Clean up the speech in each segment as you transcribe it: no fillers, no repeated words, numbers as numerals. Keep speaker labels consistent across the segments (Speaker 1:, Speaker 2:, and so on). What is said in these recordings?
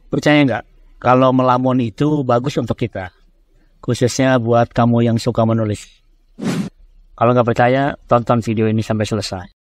Speaker 1: Percaya nggak kalau melamun itu bagus untuk kita, khususnya buat kamu yang suka menulis? Kalau nggak percaya, tonton video ini sampai selesai.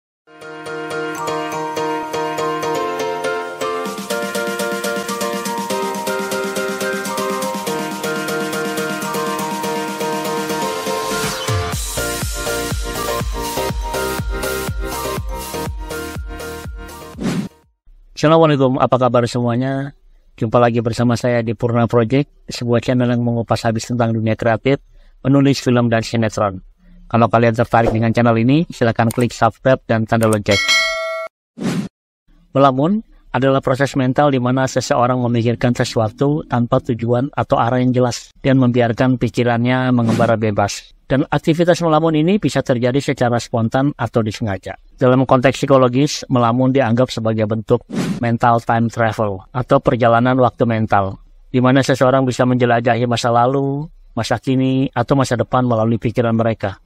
Speaker 1: Assalamualaikum, apa kabar semuanya? Jumpa lagi bersama saya di Purna Project, sebuah channel yang mengupas habis tentang dunia kreatif, menulis film dan sinetron. Kalau kalian tertarik dengan channel ini, silakan klik subscribe dan tanda lonceng. Melamun adalah proses mental di mana seseorang memikirkan sesuatu tanpa tujuan atau arah yang jelas dan membiarkan pikirannya mengembara bebas. Dan aktivitas melamun ini bisa terjadi secara spontan atau disengaja. Dalam konteks psikologis, melamun dianggap sebagai bentuk mental time travel atau perjalanan waktu mental, di mana seseorang bisa menjelajahi masa lalu, masa kini, atau masa depan melalui pikiran mereka.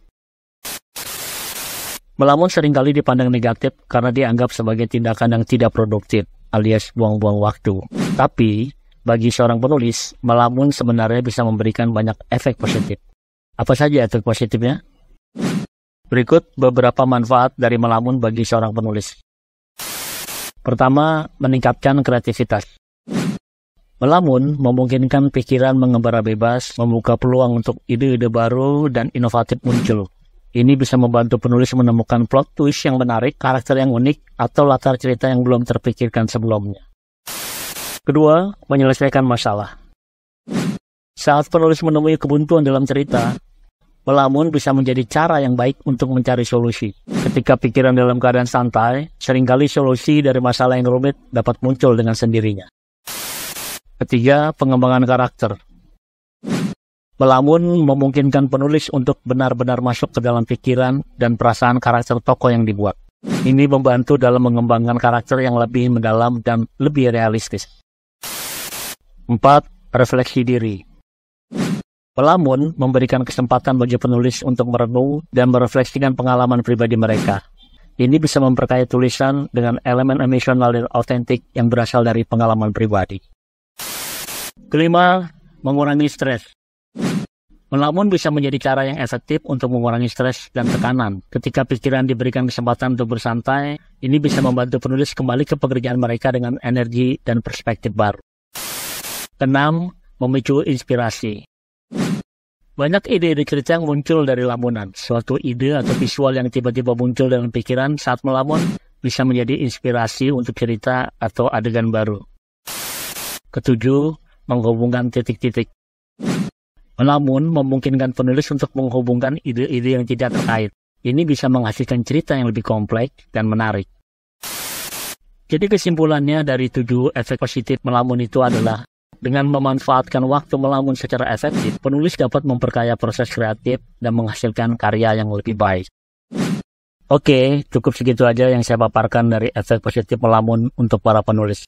Speaker 1: Melamun seringkali dipandang negatif karena dianggap sebagai tindakan yang tidak produktif, alias buang-buang waktu. Tapi, bagi seorang penulis, melamun sebenarnya bisa memberikan banyak efek positif. Apa saja efek positifnya? Berikut beberapa manfaat dari melamun bagi seorang penulis. Pertama, meningkatkan kreativitas. Melamun memungkinkan pikiran mengembara bebas, membuka peluang untuk ide-ide baru dan inovatif muncul. Ini bisa membantu penulis menemukan plot twist yang menarik, karakter yang unik, atau latar cerita yang belum terpikirkan sebelumnya. Kedua, menyelesaikan masalah. Saat penulis menemui kebuntuan dalam cerita, melamun bisa menjadi cara yang baik untuk mencari solusi. Ketika pikiran dalam keadaan santai, seringkali solusi dari masalah yang rumit dapat muncul dengan sendirinya. Ketiga, pengembangan karakter. Melamun memungkinkan penulis untuk benar-benar masuk ke dalam pikiran dan perasaan karakter tokoh yang dibuat. Ini membantu dalam mengembangkan karakter yang lebih mendalam dan lebih realistis. 4. Refleksi diri. Melamun memberikan kesempatan bagi penulis untuk merenung dan merefleksikan pengalaman pribadi mereka. Ini bisa memperkaya tulisan dengan elemen emosional dan autentik yang berasal dari pengalaman pribadi. Kelima, mengurangi stres. Melamun bisa menjadi cara yang efektif untuk mengurangi stres dan tekanan. Ketika pikiran diberikan kesempatan untuk bersantai, ini bisa membantu penulis kembali ke pekerjaan mereka dengan energi dan perspektif baru. 6. Memicu inspirasi. Banyak ide-ide cerita yang muncul dari lamunan. Suatu ide atau visual yang tiba-tiba muncul dalam pikiran saat melamun bisa menjadi inspirasi untuk cerita atau adegan baru. Ketujuh, menghubungkan titik-titik. Melamun memungkinkan penulis untuk menghubungkan ide-ide yang tidak terkait. Ini bisa menghasilkan cerita yang lebih kompleks dan menarik. Jadi kesimpulannya dari 7 efek positif melamun itu adalah, dengan memanfaatkan waktu melamun secara efektif, penulis dapat memperkaya proses kreatif dan menghasilkan karya yang lebih baik. Oke, cukup segitu aja yang saya paparkan dari efek positif melamun untuk para penulis.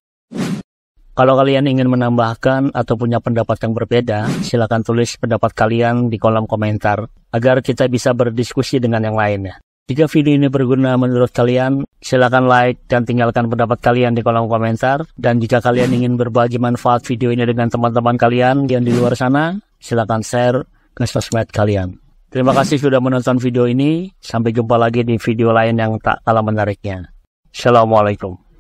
Speaker 1: Kalau kalian ingin menambahkan atau punya pendapat yang berbeda, silakan tulis pendapat kalian di kolom komentar, agar kita bisa berdiskusi dengan yang lainnya. Jika video ini berguna menurut kalian, silakan like dan tinggalkan pendapat kalian di kolom komentar. Dan jika kalian ingin berbagi manfaat video ini dengan teman-teman kalian yang di luar sana, silakan share ke sosmed kalian. Terima kasih sudah menonton video ini. Sampai jumpa lagi di video lain yang tak kalah menariknya. Assalamualaikum.